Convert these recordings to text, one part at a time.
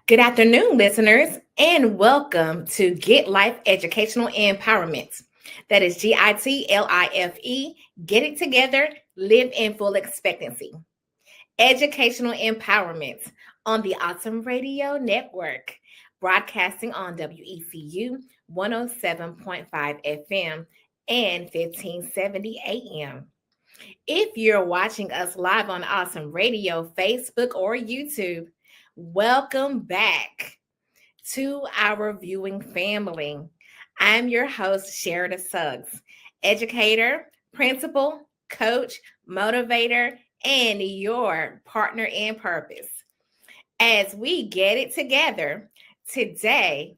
Good afternoon, listeners, and welcome to Get Life Educational Empowerment. That is GITLIFE. Get it together, live in full expectancy. Educational Empowerment on the Awesome Radio Network, broadcasting on WECU 107.5 FM and 1570 AM. If you're watching us live on Awesome Radio, Facebook, or YouTube, welcome back to our viewing family. I'm your host, Sherida Suggs, educator, principal, coach, motivator, and your partner in purpose. As we get it together, today,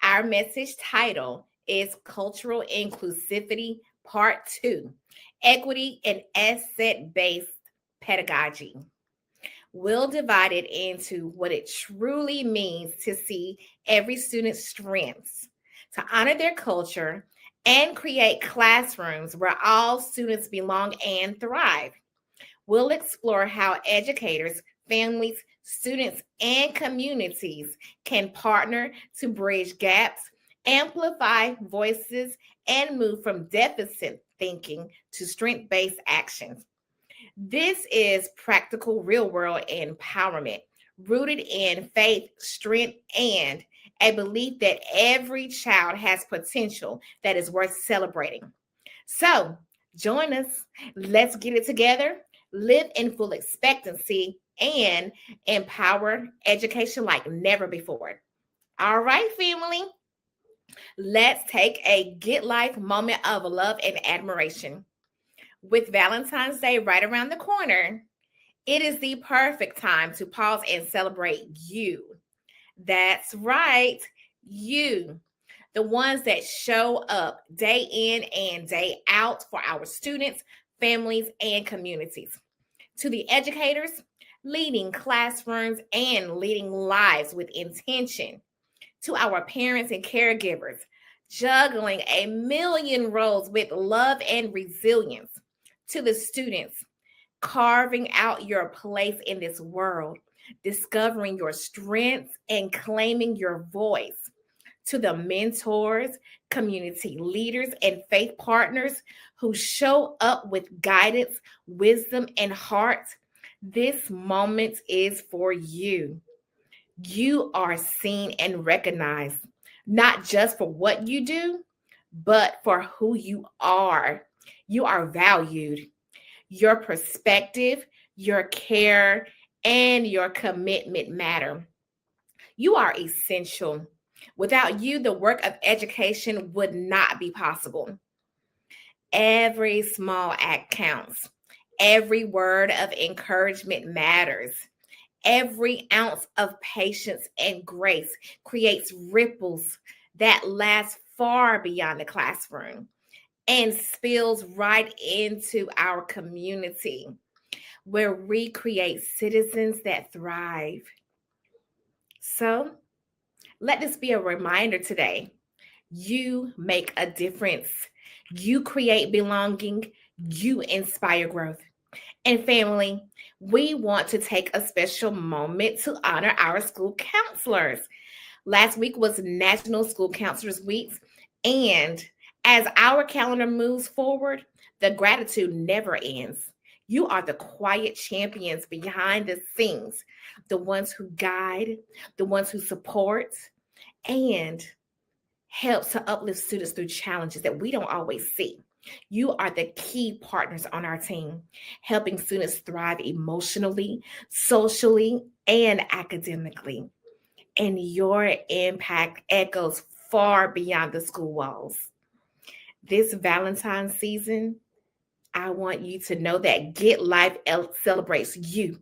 our message title is Cultural Inclusivity Part 2, Equity and Asset-Based Pedagogy. We'll divide it into what it truly means to see every student's strengths, to honor their culture, and create classrooms where all students belong and thrive. We'll explore how educators, families, students, and communities can partner to bridge gaps, amplify voices, and move from deficit thinking to strength based actions. This is practical, real world empowerment rooted in faith, strength, and a belief that every child has potential that is worth celebrating. So, join us. Let's get it together, live in full expectancy, and empower education like never before. All right, family, let's take a get life moment of love and admiration. With Valentine's Day right around the corner, it is the perfect time to pause and celebrate you. That's right, you. The ones that show up day in and day out for our students, families, and communities. To the educators, leading classrooms and leading lives with intention. To our parents and caregivers, juggling a million roles with love and resilience. To the students, carving out your place in this world, discovering your strengths and claiming your voice. To the mentors, community leaders, and faith partners who show up with guidance, wisdom, and heart, this moment is for you. You are seen and recognized, not just for what you do, but for who you are. You are valued. Your perspective, your care, and your commitment matter. You are essential. Without you, the work of education would not be possible. Every small act counts. Every word of encouragement matters. Every ounce of patience and grace creates ripples that last far beyond the classroom and spills right into our community where we create citizens that thrive. So let this be a reminder today. You make a difference. You create belonging. You inspire growth. And family, we want to take a special moment to honor our school counselors. Last week was National School Counselors Week, and as our calendar moves forward, the gratitude never ends. You are the quiet champions behind the scenes, the ones who guide, the ones who support, and help to uplift students through challenges that we don't always see. You are the key partners on our team, helping students thrive emotionally, socially, and academically. And your impact echoes far beyond the school walls. This Valentine's season, I want you to know that Get Life celebrates you.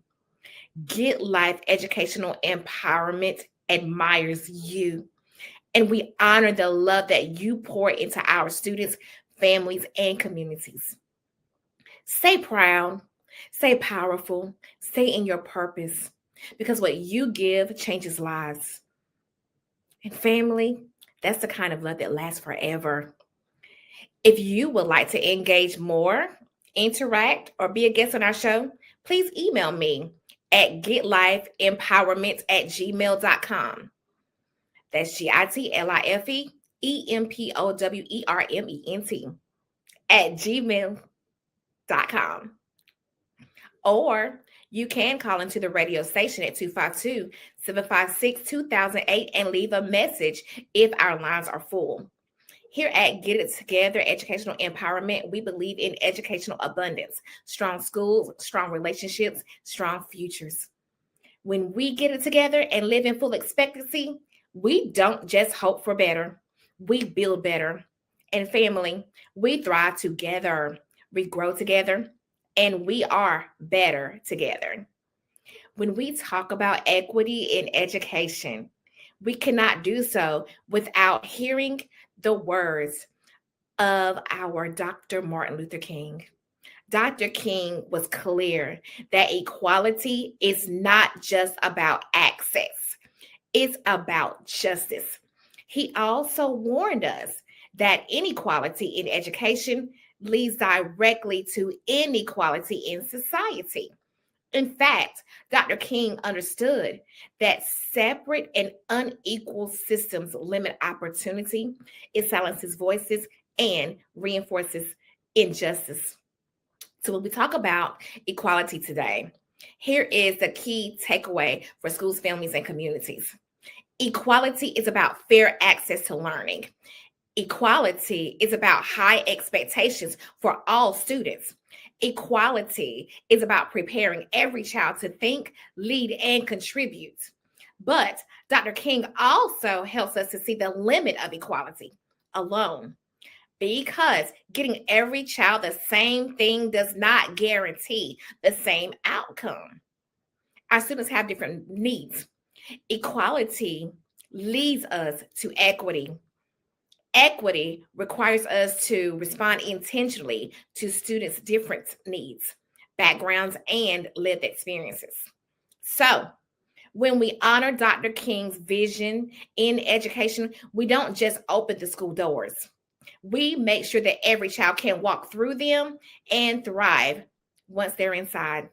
Get Life Educational Empowerment admires you. And we honor the love that you pour into our students, families, and communities. Stay proud, stay powerful, stay in your purpose because what you give changes lives. And family, that's the kind of love that lasts forever. If you would like to engage more, interact, or be a guest on our show, please email me at getlifeempowerment@gmail.com. That's GITLIFEEMPOWERMENT at gmail.com. Or you can call into the radio station at 252-756-2008 and leave a message if our lines are full. Here at Get It Together Educational Empowerment, we believe in educational abundance, strong schools, strong relationships, strong futures. When we get it together and live in full expectancy, we don't just hope for better, we build better. And family, we thrive together, we grow together, and we are better together. When we talk about equity in education, we cannot do so without hearing the words of our Dr. Martin Luther King. Dr. King was clear that equality is not just about access, it's about justice. He also warned us that inequality in education leads directly to inequality in society. In fact, Dr. King understood that separate and unequal systems limit opportunity, it silences voices, and reinforces injustice. So, when we talk about equality today, here is the key takeaway for schools, families, and communities. Equality is about fair access to learning. Equality is about high expectations for all students. Equality is about preparing every child to think, lead, and contribute. But Dr. King also helps us to see the limit of equality alone, because getting every child the same thing does not guarantee the same outcome. Our students have different needs. Equality leads us to equity. Equity requires us to respond intentionally to students' different needs, backgrounds, and lived experiences. So, when we honor Dr. King's vision in education, we don't just open the school doors. We make sure that every child can walk through them and thrive once they're inside.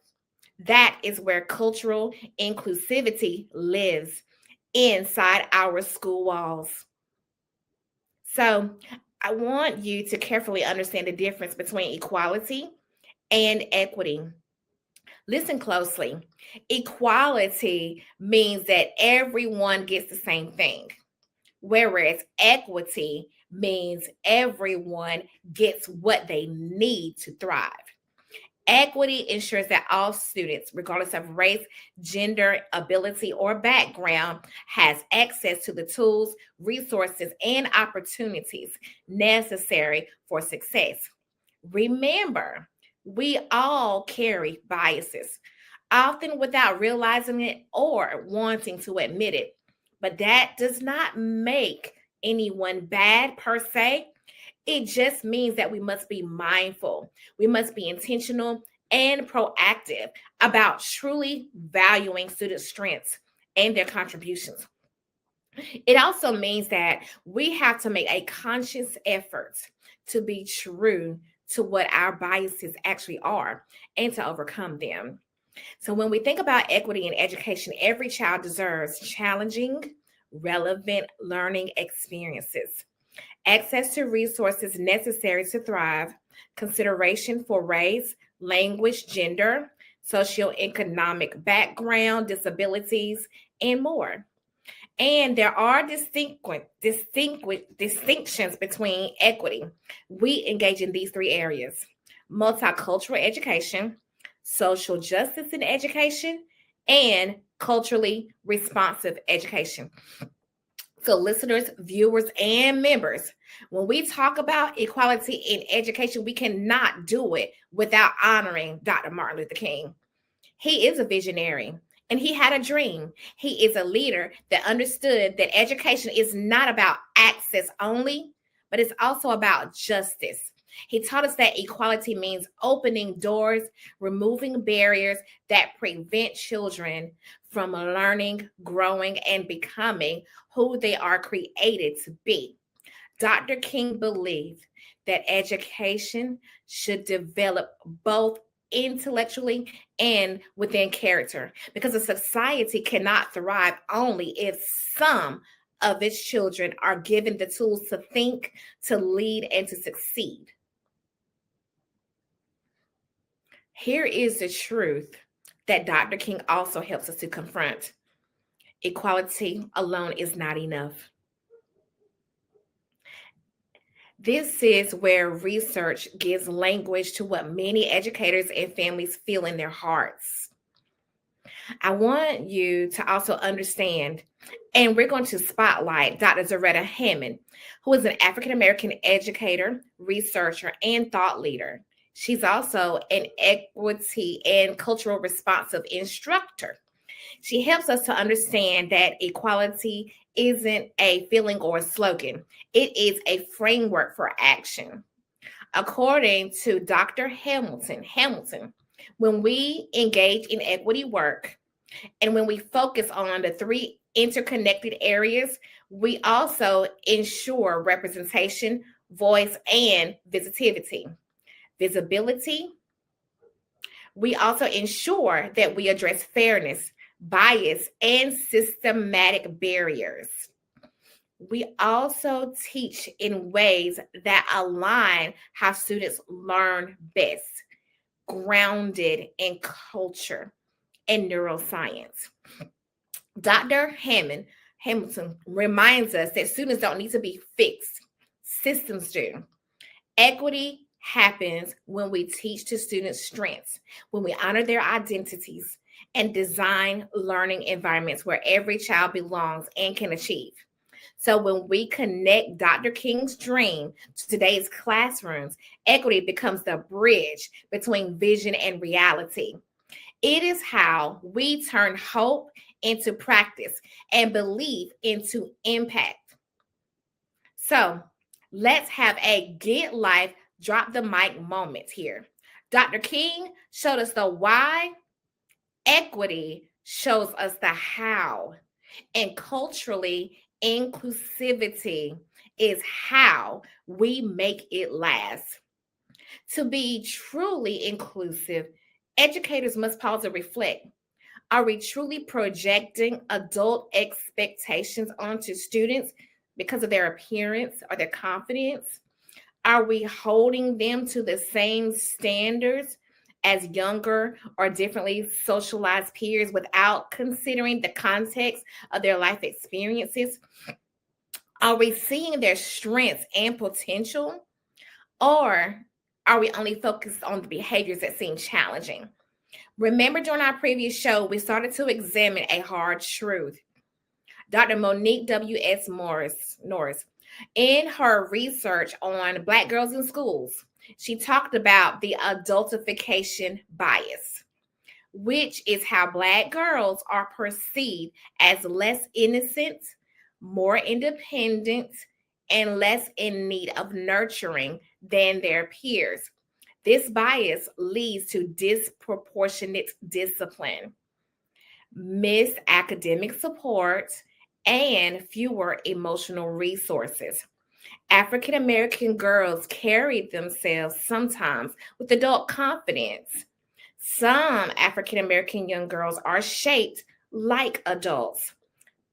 That is where cultural inclusivity lives, inside our school walls. So, I want you to carefully understand the difference between equality and equity. Listen closely. Equality means that everyone gets the same thing, whereas equity means everyone gets what they need to thrive. Equity ensures that all students, regardless of race, gender, ability, or background, has access to the tools, resources, and opportunities necessary for success. Remember, we all carry biases, often without realizing it or wanting to admit it. But that does not make anyone bad per se. It just means that we must be mindful, we must be intentional and proactive about truly valuing student strengths and their contributions. It also means that we have to make a conscious effort to be true to what our biases actually are and to overcome them. So, when we think about equity in education, every child deserves challenging, relevant learning experiences, access to resources necessary to thrive, consideration for race, language, gender, socioeconomic background, disabilities, and more. And there are distinctions between equity. We engage in these three areas: multicultural education, social justice in education, and culturally responsive education. So, listeners, viewers, and members, when we talk about equality in education, we cannot do it without honoring Dr. Martin Luther King. He is a visionary and he had a dream. He is a leader that understood that education is not about access only, but it's also about justice. He taught us that equality means opening doors, removing barriers that prevent children from learning, growing, and becoming who they are created to be. Dr. King believed that education should develop both intellectually and within character, because a society cannot thrive only if some of its children are given the tools to think, to lead, and to succeed. Here is the truth that Dr. King also helps us to confront: equality alone is not enough. This is where research gives language to what many educators and families feel in their hearts. I want you to also understand, and we're going to spotlight Dr. Sherida Hammond, who is an African American educator, researcher, and thought leader. She's also an equity and cultural responsive instructor. She helps us to understand that equality isn't a feeling or a slogan, it is a framework for action. According to Dr. Hamilton, when we engage in equity work and when we focus on the three interconnected areas, we also ensure representation, voice, and visibility. We also ensure that we address fairness, bias, and systematic barriers. We also teach in ways that align how students learn best, grounded in culture and neuroscience. Dr. Hamilton reminds us that students don't need to be fixed, systems do. Equity happens when we teach to students' strengths, when we honor their identities, and design learning environments where every child belongs and can achieve. So when we connect Dr. King's dream to today's classrooms, equity becomes the bridge between vision and reality. It is how we turn hope into practice and belief into impact. So let's have a get life, drop the mic moment here. Dr. King showed us the why, equity shows us the how, and culturally, inclusivity is how we make it last. To be truly inclusive, educators must pause and reflect. Are we truly projecting adult expectations onto students because of their appearance or their confidence? Are we holding them to the same standards as younger or differently socialized peers without considering the context of their life experiences? Are we seeing their strengths and potential? Or are we only focused on the behaviors that seem challenging? Remember, during our previous show, we started to examine a hard truth. Dr. Monique W.S. Norris, in her research on Black girls in schools, she talked about the adultification bias, which is how Black girls are perceived as less innocent, more independent, and less in need of nurturing than their peers. This bias leads to disproportionate discipline, missed academic support, and fewer emotional resources. African American girls carry themselves sometimes with adult confidence. Some African American young girls are shaped like adults,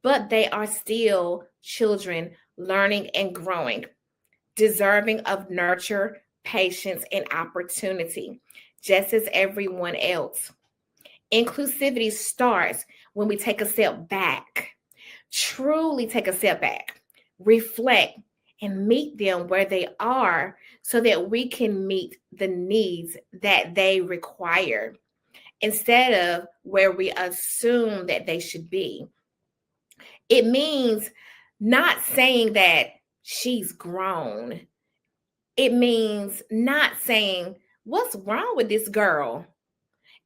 but they are still children learning and growing, deserving of nurture, patience, and opportunity, just as everyone else. Inclusivity starts when we take a step back, truly take a step back, reflect, and meet them where they are so that we can meet the needs that they require instead of where we assume that they should be. It means not saying that she's grown. It means not saying, what's wrong with this girl?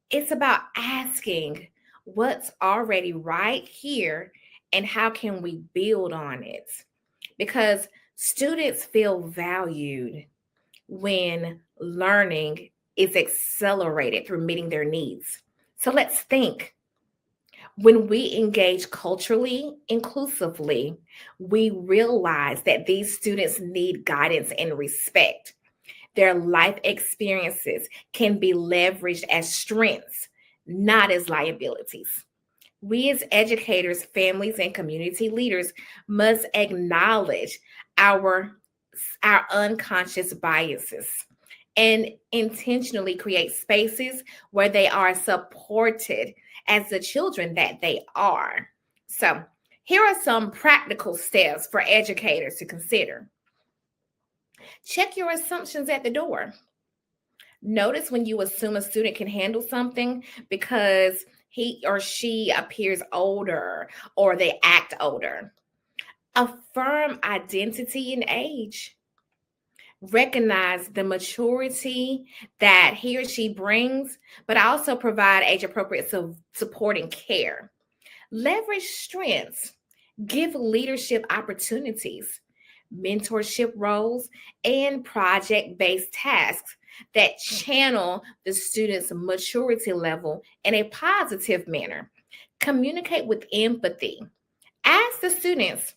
It's about asking what's already right here and how can we build on it? Because students feel valued when learning is accelerated through meeting their needs. So let's think. When we engage culturally, inclusively, we realize that these students need guidance and respect. Their life experiences can be leveraged as strengths, not as liabilities. We as educators, families, and community leaders must acknowledge our, our unconscious biases and intentionally create spaces where they are supported as the children that they are. So, here are some practical steps for educators to consider. Check your assumptions at the door. Notice when you assume a student can handle something because he or she appears older or they act older. Affirm identity and age. Recognize the maturity that he or she brings, but also provide age appropriate support and care. Leverage strengths. Give leadership opportunities, mentorship roles, and project based tasks that channel the student's maturity level in a positive manner. Communicate with empathy. Ask the students,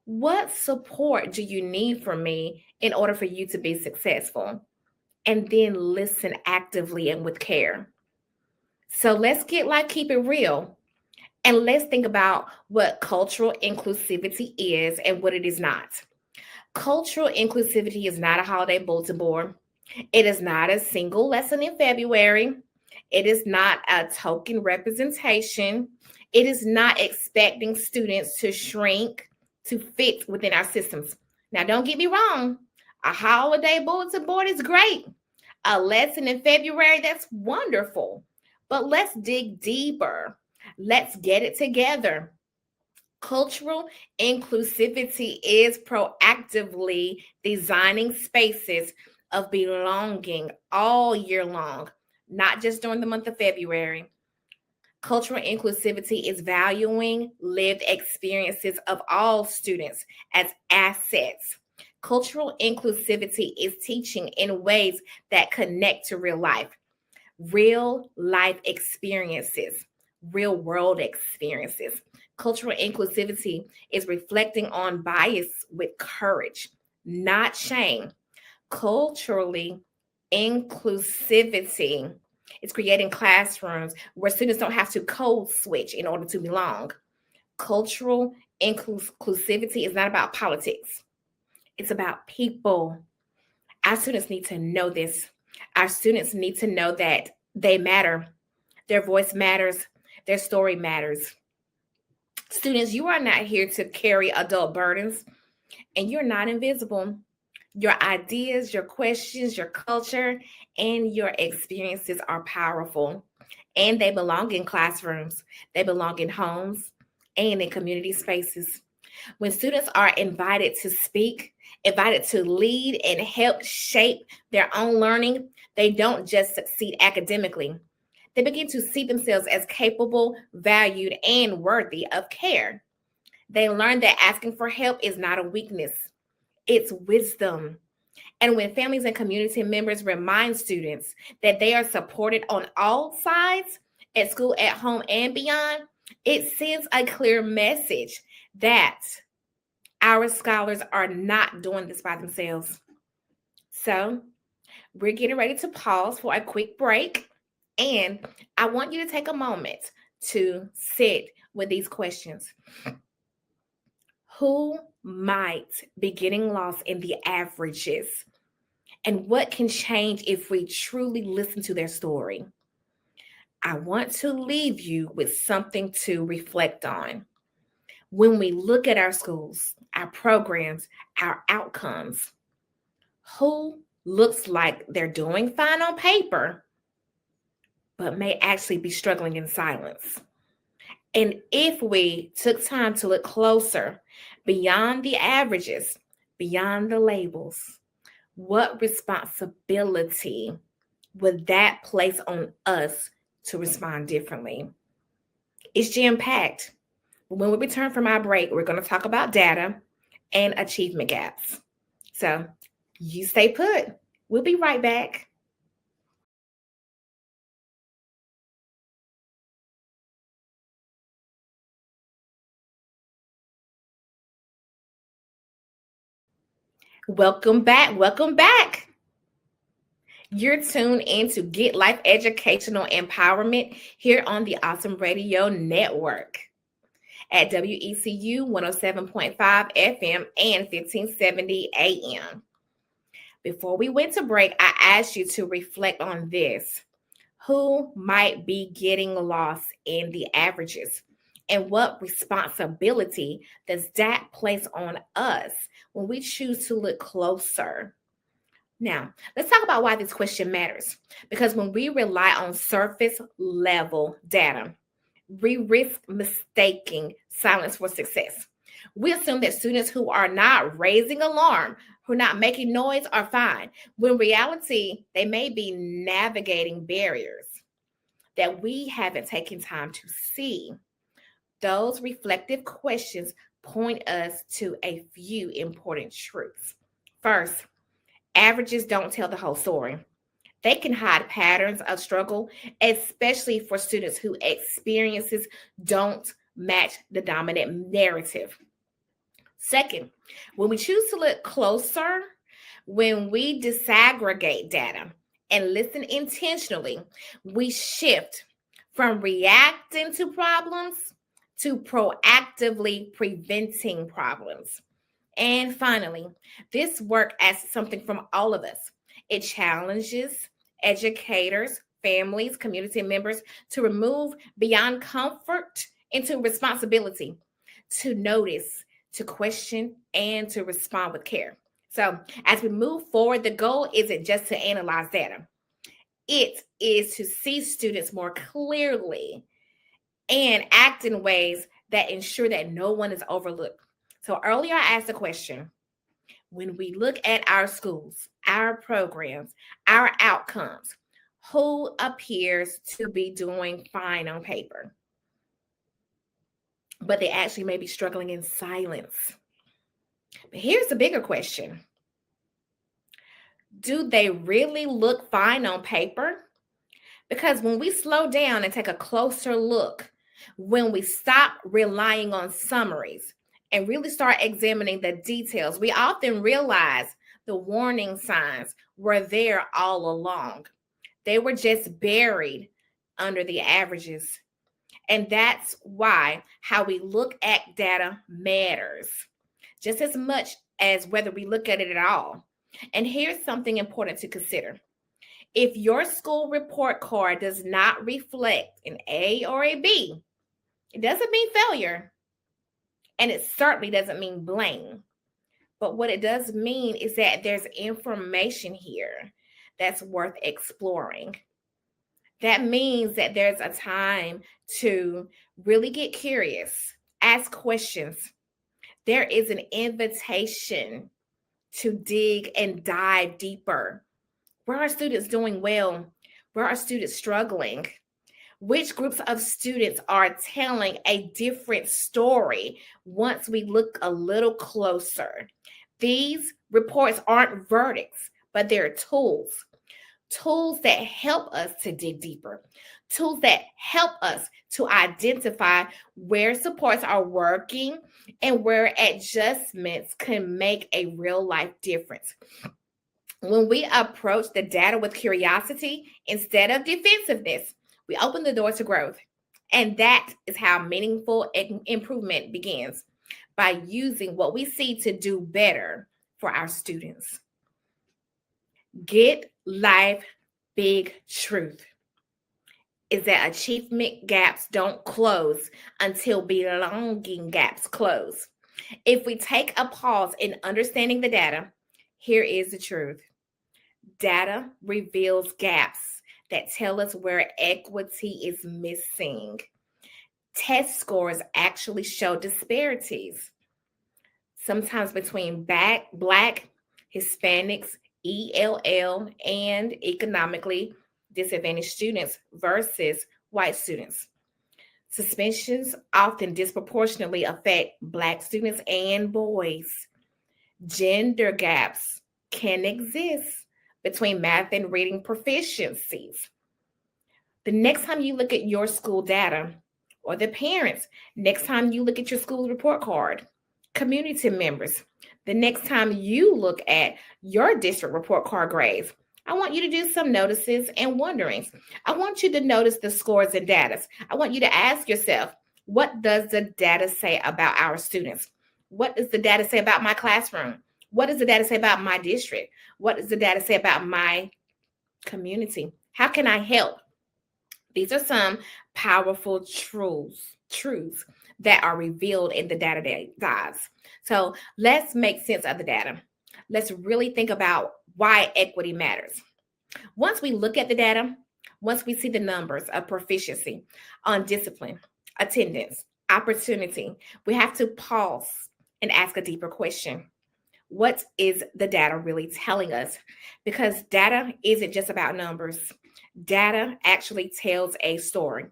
what support do you need from me in order for you to be successful? And then listen actively and with care. So let's keep it real. And let's think about what cultural inclusivity is and what it is not. Cultural inclusivity is not a holiday bulletin board. It is not a single lesson in February. It is not a token representation. It is not expecting students to shrink to fit within our systems. Now, don't get me wrong. A holiday bulletin board is great. A lesson in February, that's wonderful. But let's dig deeper. Let's get it together. Cultural inclusivity is proactively designing spaces of belonging all year long, not just during the month of February. Cultural inclusivity is valuing lived experiences of all students as assets. Cultural inclusivity is teaching in ways that connect to real life experiences, real world experiences. Cultural inclusivity is reflecting on bias with courage, not shame. Culturally inclusivity is creating classrooms where students don't have to code switch in order to belong. Cultural inclusivity is not about politics, it's about people. Our students need to know this. Our students need to know that they matter. Their voice matters. Their story matters. Students, you are not here to carry adult burdens, and you're not invisible. Your ideas, your questions, your culture, and your experiences are powerful, and they belong in classrooms, they belong in homes, and in community spaces. When students are invited to speak, invited to lead, and help shape their own learning, they don't just succeed academically. They begin to see themselves as capable, valued, and worthy of care. They learn that asking for help is not a weakness, it's wisdom. And when families and community members remind students that they are supported on all sides, at school, at home, and beyond, it sends a clear message that our scholars are not doing this by themselves. So, we're getting ready to pause for a quick break. And I want you to take a moment to sit with these questions. Who might be getting lost in the averages? And what can change if we truly listen to their story? I want to leave you with something to reflect on. When we look at our schools, our programs, our outcomes, who looks like they're doing fine on paper, but may actually be struggling in silence? And if we took time to look closer, beyond the averages, beyond the labels, what responsibility would that place on us to respond differently? It's jam packed. When we return from our break, we're going to talk about data and achievement gaps. So you stay put. We'll be right back. Welcome back. Welcome back. You're tuned in to Get Life Educational Empowerment here on the Awesome Radio Network at WECU 107.5 FM and 1570 AM. Before we went to break, I asked you to reflect on this. Who might be getting lost in the averages? And what responsibility does that place on us when we choose to look closer? Now, let's talk about why this question matters. Because when we rely on surface level data, we risk mistaking silence for success. We assume that students who are not raising alarm, who are not making noise, are fine, when in reality, they may be navigating barriers that we haven't taken time to see. Those reflective questions point us to a few important truths. First, averages don't tell the whole story. They can hide patterns of struggle, especially for students whose experiences don't match the dominant narrative. Second, when we choose to look closer, when we disaggregate data and listen intentionally, we shift from reacting to problems to proactively preventing problems. And finally, this work asks something from all of us. It challenges educators, families, community members to remove beyond comfort into responsibility, to notice, to question, and to respond with care. So, as we move forward, the goal isn't just to analyze data, it is to see students more clearly and act in ways that ensure that no one is overlooked. So, earlier I asked the question, when we look at our schools, our programs, our outcomes, who appears to be doing fine on paper, but they actually may be struggling in silence? But here's the bigger question. Do they really look fine on paper? Because when we slow down and take a closer look, when we stop relying on summaries and really start examining the details, we often realize the warning signs were there all along. They were just buried under the averages. And that's why how we look at data matters just as much as whether we look at it at all. And here's something important to consider. If your school report card does not reflect an A or a B, it doesn't mean failure, and it certainly doesn't mean blame. But what it does mean is that there's information here that's worth exploring. That means that there's a time to really get curious, ask questions. There is an invitation to dig and dive deeper. Where are students doing well? Where are students struggling? Which groups of students are telling a different story once we look a little closer? These reports aren't verdicts, but they're tools. Tools that help us to dig deeper. Tools that help us to identify where supports are working and where adjustments can make a real life difference. When we approach the data with curiosity instead of defensiveness, we open the door to growth. And that is how meaningful improvement begins, by using what we see to do better for our students. Get life big truth is that achievement gaps don't close until belonging gaps close. If we take a pause in understanding the data, here is the truth. Data reveals gaps that tell us where equity is missing. Test scores actually show disparities, sometimes between Black, Hispanics, ELL, and economically disadvantaged students versus white students. Suspensions often disproportionately affect Black students and boys. Gender gaps can exist between math and reading proficiencies. The next time you look at your school data, or the parents, next time you look at your school report card, community members, the next time you look at your district report card grades, I want you to do some notices and wonderings. I want you to notice the scores and data. I want you to ask yourself, what does the data say about our students? What does the data say about my classroom? What does the data say about my district? What does the data say about my community? How can I help? These are some powerful truths that are revealed in the data dives. So let's make sense of the data. Let's really think about why equity matters. Once we look at the data, once we see the numbers of proficiency on discipline, attendance, opportunity, we have to pause and ask a deeper question. What is the data really telling us? Because data isn't just about numbers. Data actually tells a story.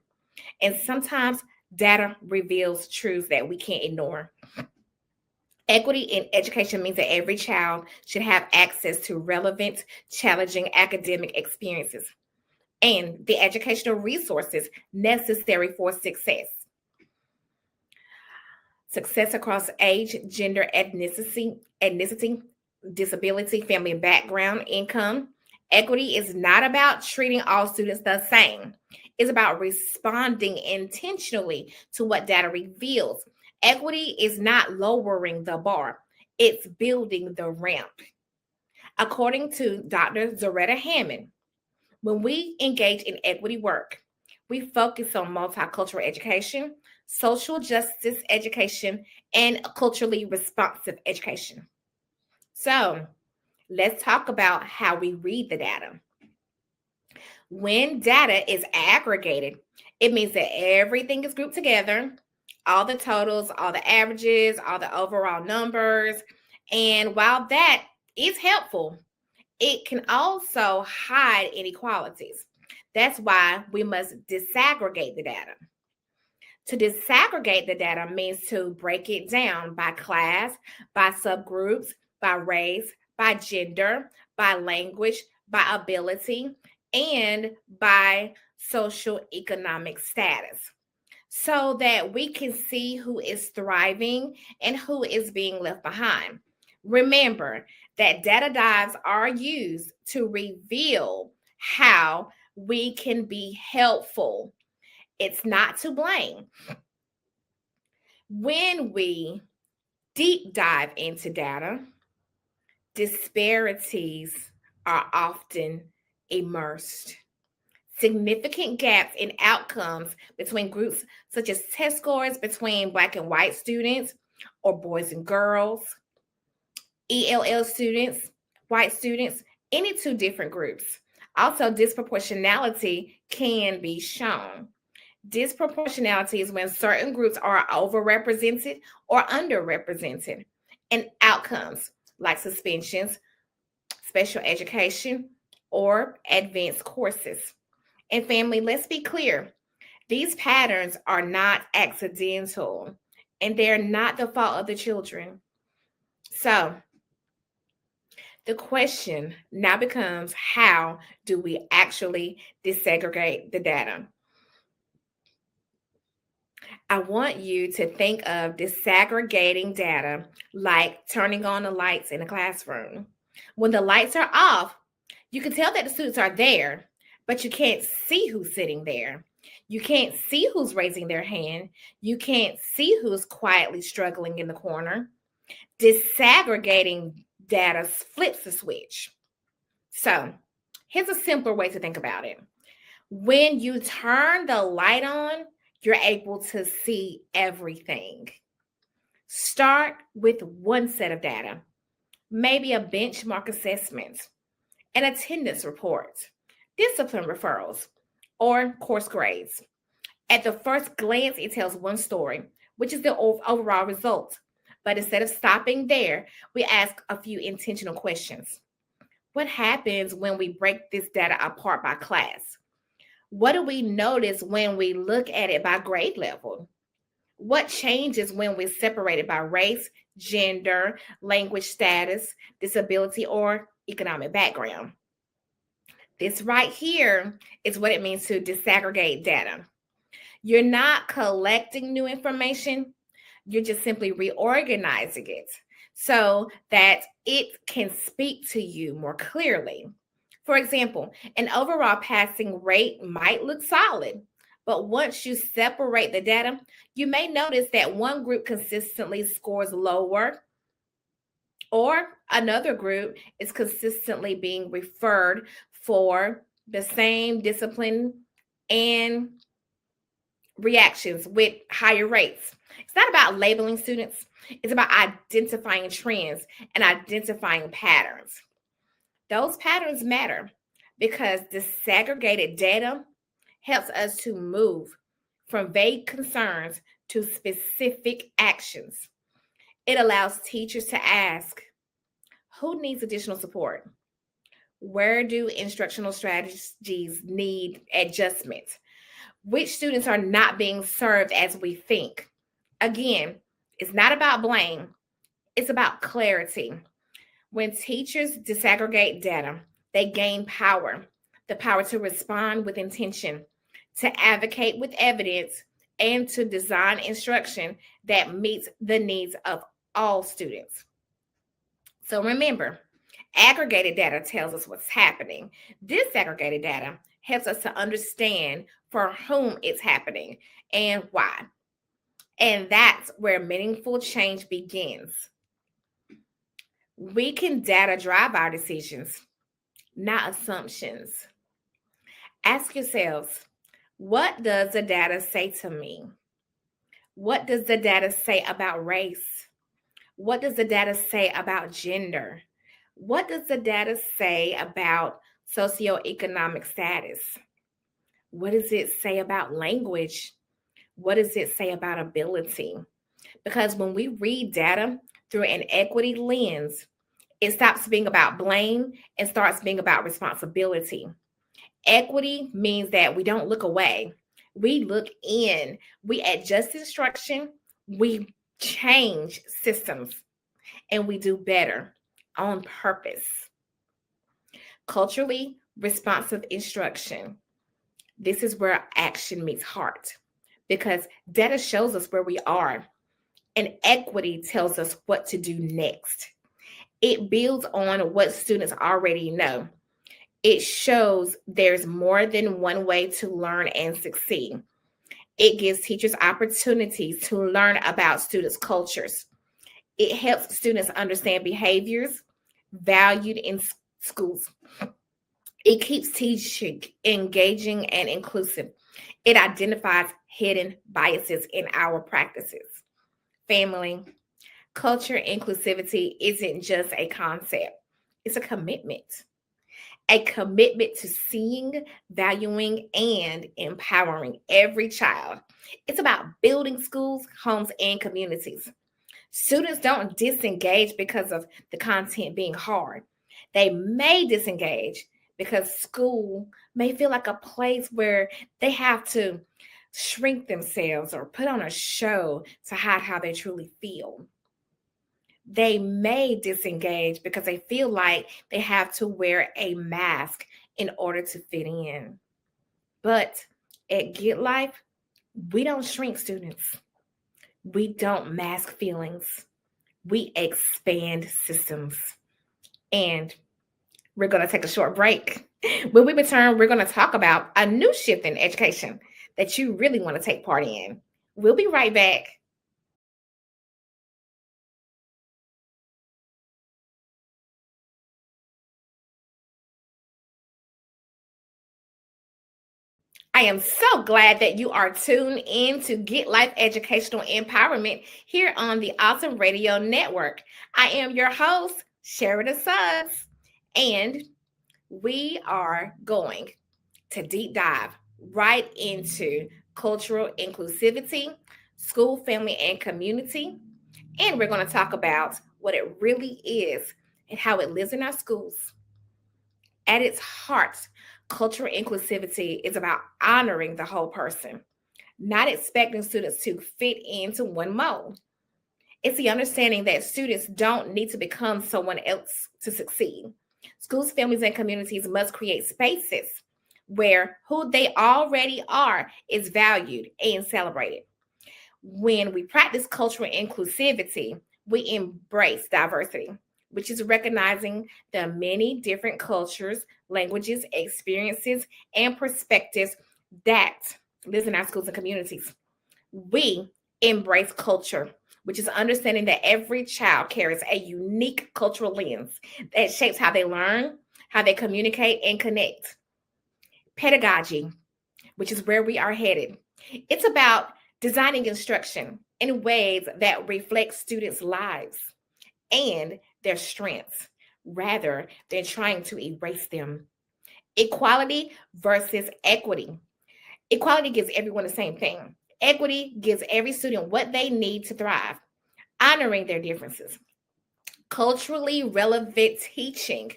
And sometimes data reveals truths that we can't ignore. Equity in education means that every child should have access to relevant, challenging academic experiences and the educational resources necessary for success. Success across age, gender, ethnicity, disability, family background, income. Equity is not about treating all students the same. It's about responding intentionally to what data reveals. Equity is not lowering the bar, it's building the ramp. According to Dr. Zaretta Hammond, when we engage in equity work, we focus on multicultural education, social justice education, and culturally responsive education. So, let's talk about how we read the data. When data is aggregated, it means that everything is grouped together, all the totals, all the averages, all the overall numbers. And while that is helpful, it can also hide inequalities. That's why we must disaggregate the data. To disaggregate the data means to break it down by class, by subgroups, by race, by gender, by language, by ability, and by social economic status so that we can see who is thriving and who is being left behind. Remember that data dives are used to reveal how we can be helpful. It's not to blame. When we deep dive into data, disparities are often immersed. Significant gaps in outcomes between groups, such as test scores between Black and white students, or boys and girls, ELL students, white students, any two different groups. Also, disproportionality can be shown. Disproportionality is when certain groups are overrepresented or underrepresented in outcomes like suspensions, special education, or advanced courses. And family, let's be clear, these patterns are not accidental and they're not the fault of the children. So the question now becomes, how do we actually disaggregate the data? I want you to think of disaggregating data like turning on the lights in a classroom. When the lights are off, you can tell that the students are there, but you can't see who's sitting there. You can't see who's raising their hand. You can't see who's quietly struggling in the corner. Disaggregating data flips the switch. So, here's a simpler way to think about it. When you turn the light on, you're able to see everything. Start with one set of data, maybe a benchmark assessment, an attendance report, discipline referrals, or course grades. At the first glance, it tells one story, which is the overall result. But instead of stopping there, we ask a few intentional questions. What happens when we break this data apart by class? What do we notice when we look at it by grade level? What changes when we separate it by race, gender, language status, disability, or economic background? This right here is what it means to disaggregate data. You're not collecting new information, you're just simply reorganizing it so that it can speak to you more clearly. For example, an overall passing rate might look solid, but once you separate the data, you may notice that one group consistently scores lower, or another group is consistently being referred for the same discipline and reactions with higher rates. It's not about labeling students, it's about identifying trends and identifying patterns. Those patterns matter because disaggregated data helps us to move from vague concerns to specific actions. It allows teachers to ask, who needs additional support? Where do instructional strategies need adjustment? Which students are not being served as we think? Again, it's not about blame, it's about clarity. When teachers disaggregate data, they gain power, the power to respond with intention, to advocate with evidence, and to design instruction that meets the needs of all students. So remember, aggregated data tells us what's happening. Disaggregated data helps us to understand for whom it's happening and why. And that's where meaningful change begins. We can data drive our decisions, not assumptions. Ask yourselves, what does the data say to me? What does the data say about race? What does the data say about gender? What does the data say about socioeconomic status? What does it say about language? What does it say about ability? Because when we read data through an equity lens, it stops being about blame and starts being about responsibility. Equity means that we don't look away, we look in, we adjust instruction, we change systems, and we do better on purpose. Culturally responsive instruction. This is where action meets heart because data shows us where we are and equity tells us what to do next. It builds on what students already know. It shows there's more than one way to learn and succeed. It gives teachers opportunities to learn about students' cultures. It helps students understand behaviors valued in schools. It keeps teaching engaging and inclusive. It identifies hidden biases in our practices. Family, culture inclusivity isn't just a concept, it's a commitment to seeing, valuing, and empowering every child. It's about building schools, homes, and communities. Students don't disengage because of the content being hard. They may disengage because school may feel like a place where they have to shrink themselves or put on a show to hide how they truly feel. They may disengage because they feel like they have to wear a mask in order to fit in. But at Get Life, we don't shrink students. We don't mask feelings. We expand systems. And we're going to take a short break. When we return, we're going to talk about a new shift in education that you really want to take part in. We'll be right back. I am so glad that you are tuned in to Get Life Educational Empowerment here on the Awesome Radio Network. I am your host, Sherida Suggs, and we are going to deep dive right into cultural inclusivity, school, family, and community. And we're going to talk about what it really is and how it lives in our schools. At its heart, cultural inclusivity is about honoring the whole person, not expecting students to fit into one mold. It's the understanding that students don't need to become someone else to succeed. Schools, families, and communities must create spaces where who they already are is valued and celebrated. When we practice cultural inclusivity, we embrace diversity. which is recognizing the many different cultures, languages, experiences, and perspectives that live in our schools and communities. We embrace culture, which is understanding that every child carries a unique cultural lens that shapes how they learn, how they communicate, and connect. Pedagogy, which is where we are headed. It's about designing instruction in ways that reflect students' lives and their strengths rather than trying to erase them. Equality versus equity. Equality gives everyone the same thing. Equity gives every student what they need to thrive, honoring their differences. Culturally relevant teaching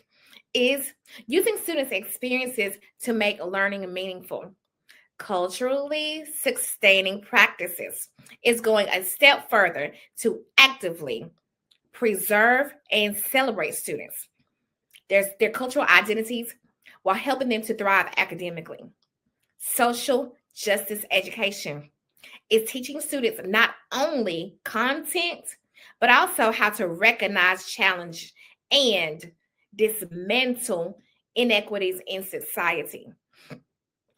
is using students' experiences to make learning meaningful. Culturally sustaining practices is going a step further to actively preserve and celebrate students, their cultural identities, while helping them to thrive academically. Social justice education is teaching students not only content, but also how to recognize challenge and dismantle inequities in society.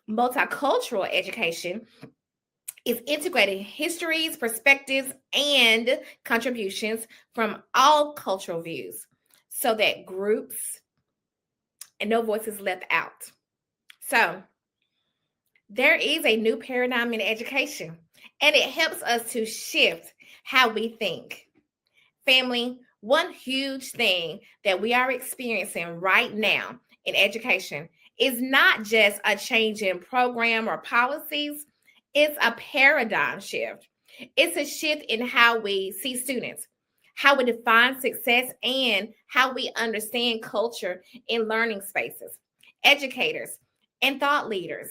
Multicultural education is integrating histories, perspectives, and contributions from all cultural views so that groups and no voice is left out. So, there is a new paradigm in education, and it helps us to shift how we think. Family, one huge thing that we are experiencing right now in education is not just a change in program or policies, it's a paradigm shift. It's a shift in how we see students, how we define success, and how we understand culture in learning spaces. Educators and thought leaders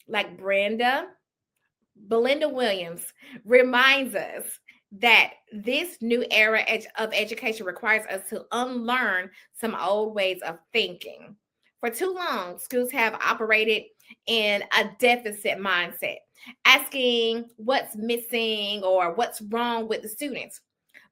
like Belinda Williams reminds us that this new era of education requires us to unlearn some old ways of thinking. For too long, schools have operated in a deficit mindset, asking what's missing or what's wrong with the students.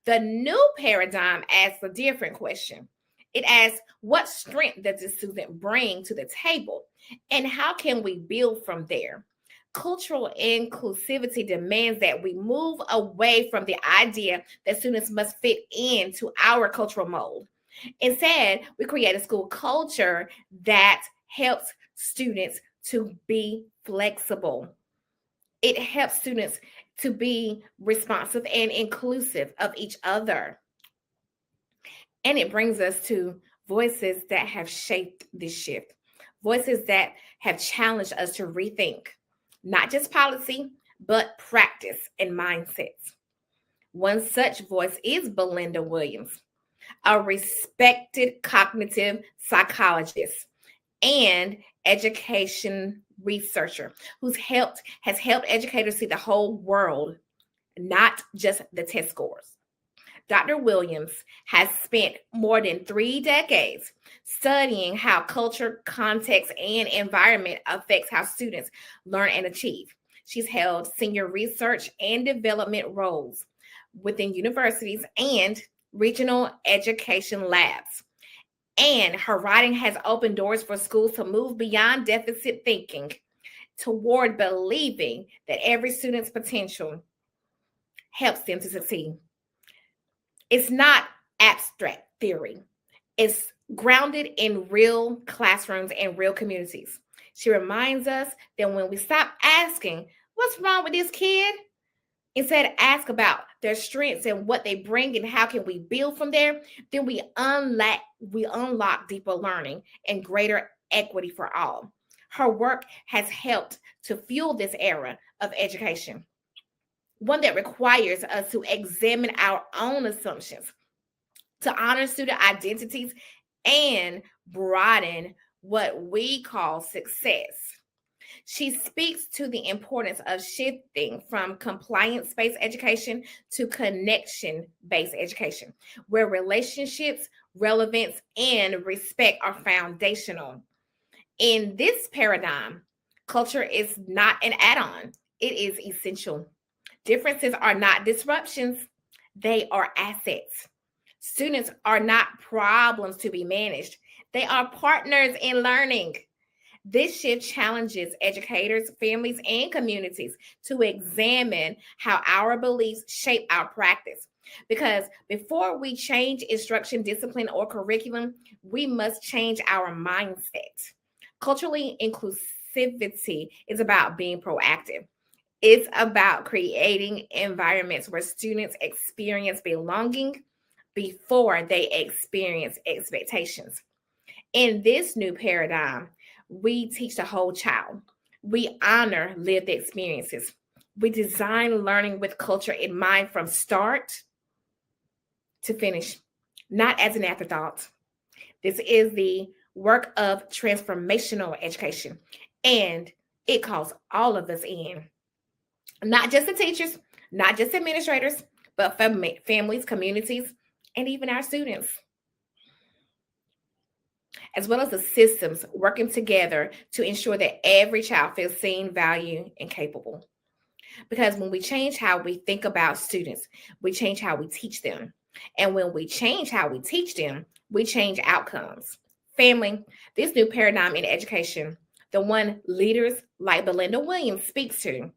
The new paradigm asks a different question. It asks, what strength does the student bring to the table, and how can we build from there? Cultural inclusivity demands that we move away from the idea that students must fit into our cultural mold. Instead, we create a school culture that helps students to be flexible. It helps students to be responsive and inclusive of each other. And it brings us to voices that have shaped this shift, voices that have challenged us to rethink not just policy, but practice and mindsets. One such voice is Belinda Williams, a respected cognitive psychologist and education researcher has helped educators see the whole world, not just the test scores. Dr. Williams has spent more than 3 decades studying how culture, context, and environment affects how students learn and achieve. She's held senior research and development roles within universities and regional education labs. And her writing has opened doors for schools to move beyond deficit thinking toward believing that every student's potential helps them to succeed. It's not abstract theory. It's grounded in real classrooms and real communities. She reminds us that when we stop asking, what's wrong with this kid? Instead, ask about their strengths and what they bring and how can we build from there, then we unlock deeper learning and greater equity for all. Her work has helped to fuel this era of education, one that requires us to examine our own assumptions, to honor student identities, and broaden what we call success. She speaks to the importance of shifting from compliance based education to connection based education, where relationships, relevance, and respect are foundational. In this paradigm, culture is not an add on, it is essential. Differences are not disruptions, they are assets. Students are not problems to be managed, they are partners in learning. This shift challenges educators, families, and communities to examine how our beliefs shape our practice. Because before we change instruction, discipline, or curriculum, we must change our mindset. Culturally inclusivity is about being proactive. It's about creating environments where students experience belonging before they experience expectations. In this new paradigm, we teach the whole child. We honor lived experiences. We design learning with culture in mind from start to finish, not as an afterthought. This is the work of transformational education, and it calls all of us in, not just the teachers, not just administrators, but families, communities, and even our students, as well as the systems working together to ensure that every child feels seen, valued, and capable. Because when we change how we think about students, we change how we teach them. And when we change how we teach them, we change outcomes. Family, this new paradigm in education, the one leaders like Belinda Williams speaks to,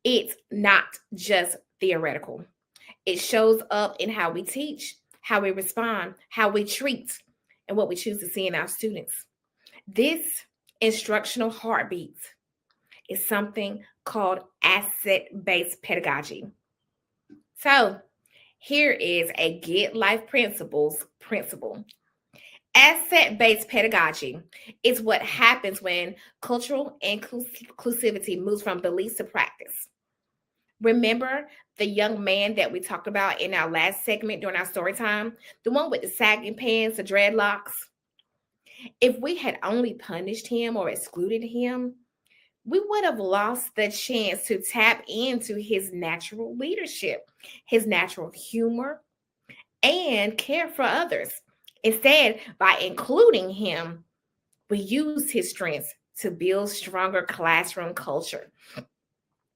it's not just theoretical. It shows up in how we teach, how we respond, how we treat, and what we choose to see in our students. This instructional heartbeat is something called asset-based pedagogy. So, here is a Get Life Principles principle. Asset-based pedagogy is what happens when cultural inclusivity moves from beliefs to practice. Remember the young man that we talked about in our last segment during our story time? The one with the sagging pants, the dreadlocks? If we had only punished him or excluded him, we would have lost the chance to tap into his natural leadership, his natural humor, and care for others. Instead, by including him, we used his strengths to build stronger classroom culture.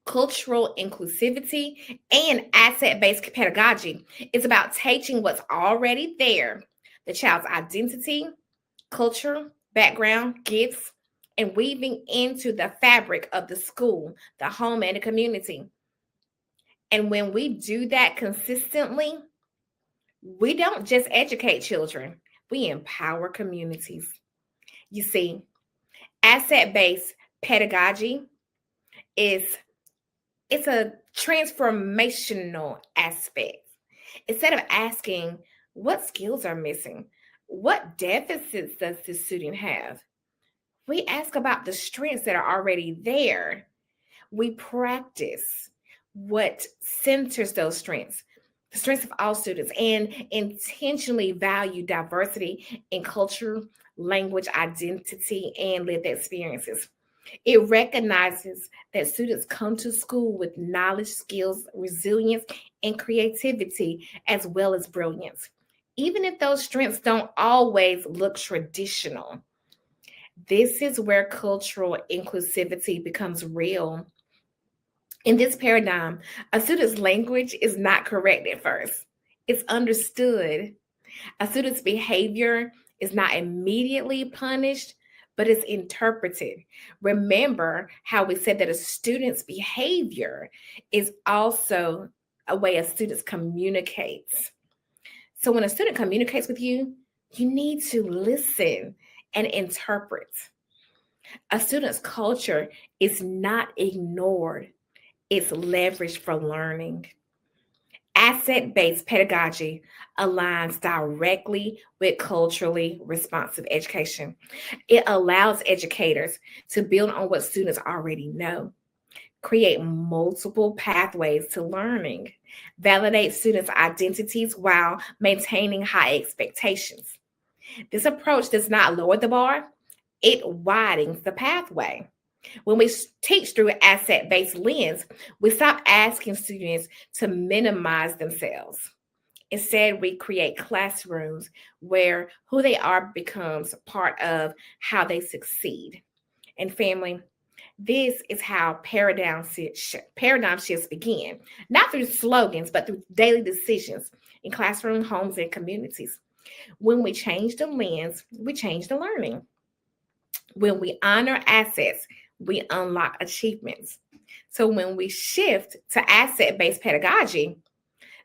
Cultural inclusivity and asset-based pedagogy is about taking what's already there, the child's identity, culture, background, gifts, and weaving into the fabric of the school, the home, and the community. And when we do that consistently, we don't just educate children, we empower communities. You see, asset-based pedagogy is it's a transformational aspect. Instead of asking what skills are missing, what deficits does the student have, we ask about the strengths that are already there. We practice what centers those strengths, the strengths of all students, and intentionally value diversity in culture, language, identity, and lived experiences. It recognizes that students come to school with knowledge, skills, resilience, and creativity, as well as brilliance, even if those strengths don't always look traditional. This is where cultural inclusivity becomes real. In this paradigm, a student's language is not correct at first, it's understood. A student's behavior is not immediately punished, but it's interpreted. Remember how we said that a student's behavior is also a way a student communicates. So when a student communicates with you, you need to listen and interpret. A student's culture is not ignored, it's leveraged for learning. Asset-based pedagogy aligns directly with culturally responsive education. It allows educators to build on what students already know, create multiple pathways to learning, validate students' identities while maintaining high expectations. This approach does not lower the bar, it widens the pathway. When we teach through an asset-based lens, we stop asking students to minimize themselves. Instead, we create classrooms where who they are becomes part of how they succeed. And family, This is how paradigm shifts begin, not through slogans, but through daily decisions in classroom, homes, and communities. When we change the lens, we change the learning. When we honor assets, we unlock achievements. So when we shift to asset-based pedagogy,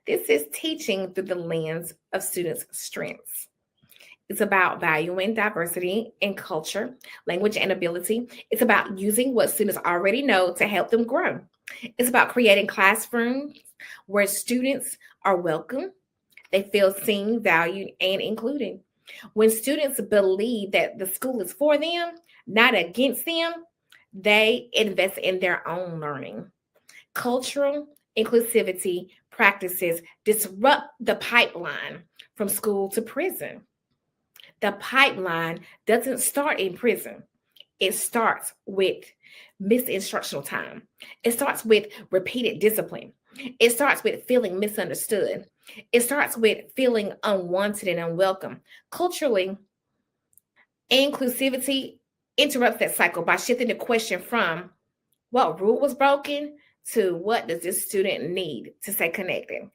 this is teaching through the lens of students' strengths. It's about valuing diversity in culture, language, and ability. It's about using what students already know to help them grow. It's about creating classrooms where students are welcome, they feel seen, valued, and included. When students believe that the school is for them, not against them, they invest in their own learning. Cultural inclusivity practices disrupt the pipeline from school to prison. The pipeline doesn't start in prison. It starts with missed instructional time. It starts with repeated discipline. It starts with feeling misunderstood. It starts with feeling unwanted and unwelcome. Culturally, inclusivity interrupts that cycle by shifting the question from what rule was broken to what does this student need to stay connected.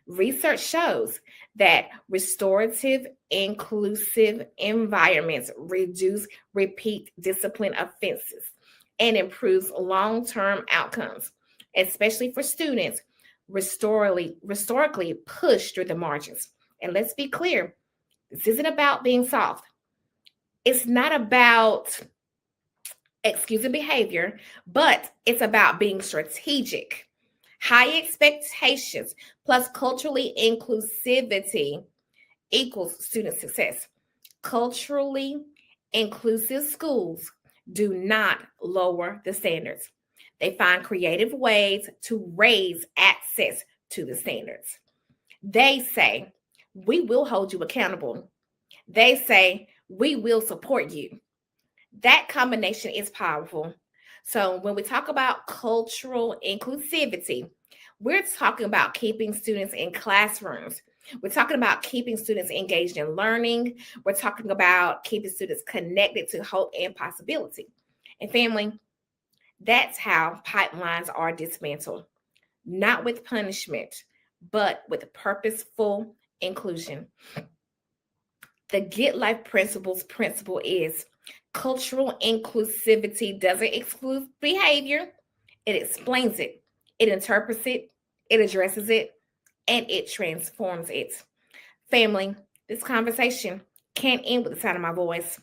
Research shows that restorative, inclusive environments reduce repeat discipline offenses and improves long-term outcomes, especially for students historically pushed through the margins. And let's be clear, this isn't about being soft. It's not about excusing behavior, but it's about being strategic. High expectations plus culturally inclusivity equals student success. Culturally inclusive schools do not lower the standards. They find creative ways to raise access to the standards. They say, we will hold you accountable. They say, we will support you. That combination is powerful. So when we talk about cultural inclusivity, we're talking about keeping students in classrooms. We're talking about keeping students engaged in learning. We're talking about keeping students connected to hope and possibility. And family, that's how pipelines are dismantled, not with punishment, but with purposeful inclusion. The Get Life Principles principle is cultural inclusivity doesn't exclude behavior, it explains it, it interprets it, it addresses it, and it transforms it. Family, this conversation can't end with the sound of my voice.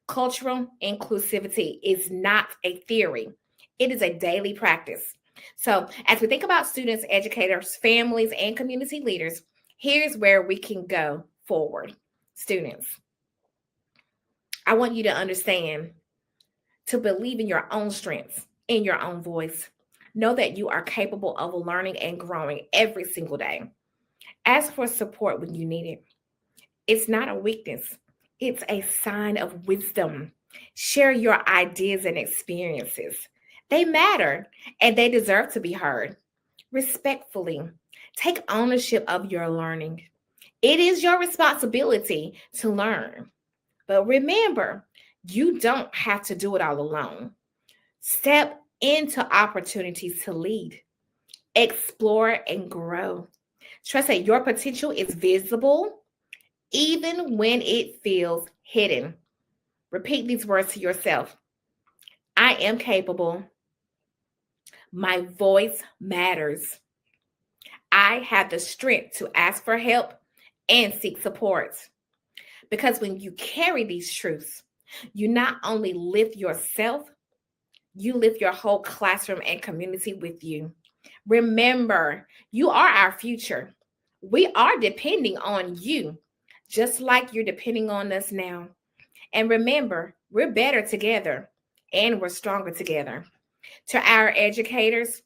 Cultural inclusivity is not a theory, it is a daily practice. So, as we think about students, educators, families, and community leaders, here's where we can go forward. Students, I want you to understand to believe in your own strengths, in your own voice. Know that you are capable of learning and growing every single day. Ask for support when you need it. It's not a weakness, it's a sign of wisdom. Share your ideas and experiences. They matter and they deserve to be heard. Respectfully, take ownership of your learning. It is your responsibility to learn. But remember, you don't have to do it all alone. Step into opportunities to lead, explore, and grow. Trust that your potential is visible even when it feels hidden. Repeat these words to yourself. I am capable. My voice matters. I have the strength to ask for help and seek support. Because when you carry these truths, you not only lift yourself, you lift your whole classroom and community with you. Remember, you are our future. We are depending on you, just like you're depending on us now. And remember, we're better together and we're stronger together. To our educators,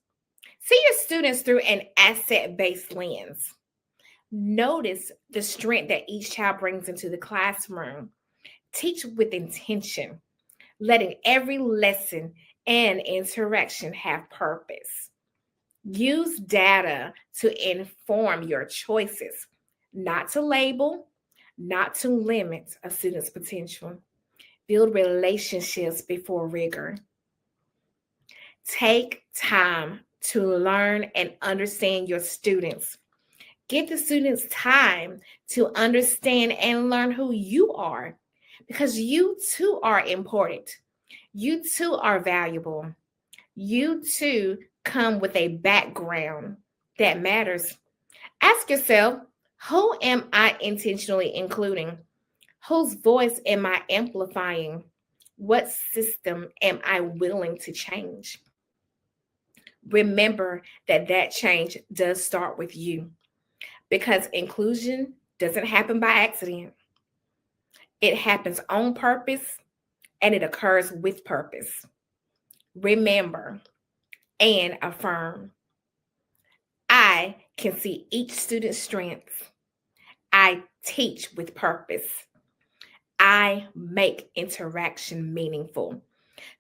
see your students through an asset-based lens. Notice the strength that each child brings into the classroom. Teach with intention, letting every lesson and interaction have purpose. Use data to inform your choices, not to label, not to limit a student's potential. Build relationships before rigor. Take time to learn and understand your students. Give the students time to understand and learn who you are, because you too are important. You too are valuable. You too come with a background that matters. Ask yourself, who am I intentionally including? Whose voice am I amplifying? What system am I willing to change? Remember that change does start with you, because inclusion doesn't happen by accident. It happens on purpose and it occurs with purpose. Remember and affirm, I can see each student's strengths. I teach with purpose. I make interaction meaningful.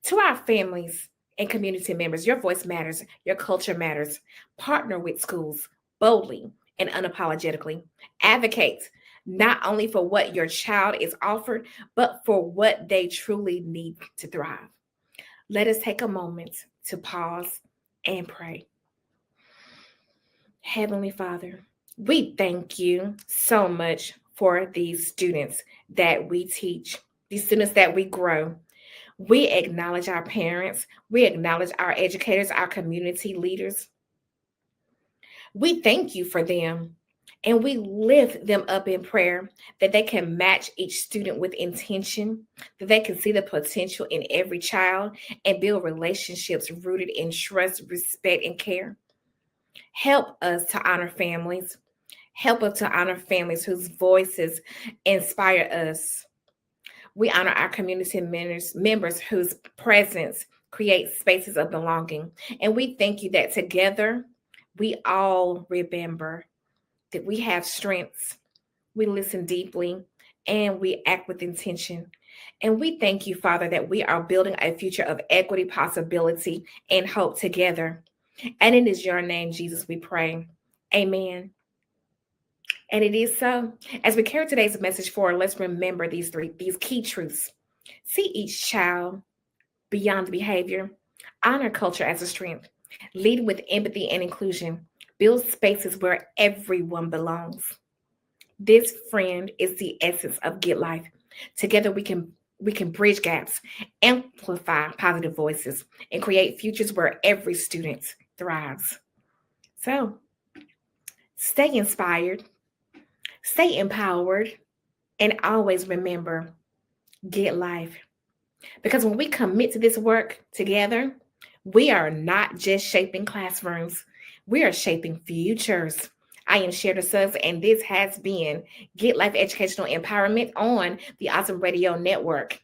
To our families and community members, your voice matters, your culture matters. Partner with schools boldly and unapologetically. Advocate not only for what your child is offered, but for what they truly need to thrive. Let us take a moment to pause and pray. Heavenly Father, we thank you so much for these students that we teach, these students that we grow. We acknowledge our parents. We acknowledge our educators, our community leaders. We thank you for them. And we lift them up in prayer that they can match each student with intention, that they can see the potential in every child and build relationships rooted in trust, respect, and care. Help us to honor families. Help us to honor families whose voices inspire us. We honor our community members whose presence creates spaces of belonging. And we thank you that together we all remember that we have strengths, we listen deeply, and we act with intention. And we thank you, Father, that we are building a future of equity, possibility, and hope together. And it is your name, Jesus, we pray. Amen. And it is so. As we carry today's message forward, let's remember these key truths. See each child beyond behavior. Honor culture as a strength. Lead with empathy and inclusion. Build spaces where everyone belongs. This, friend, is the essence of Get Life. Together we can bridge gaps, amplify positive voices, and create futures where every student thrives. So, stay inspired, stay empowered, and always remember, Get Life. Because when we commit to this work together, we are not just shaping classrooms, we are shaping futures. I am Sherida Suggs, and this has been Get Life Educational Empowerment on the Awesome Radio Network.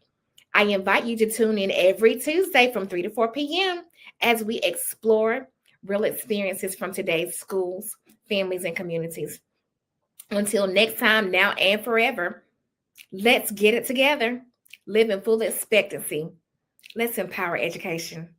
I invite you to tune in every Tuesday from 3 to 4 p.m. as we explore real experiences from today's schools, families, and communities. Until next time, now and forever, let's get it together. Live in full expectancy. Let's empower education.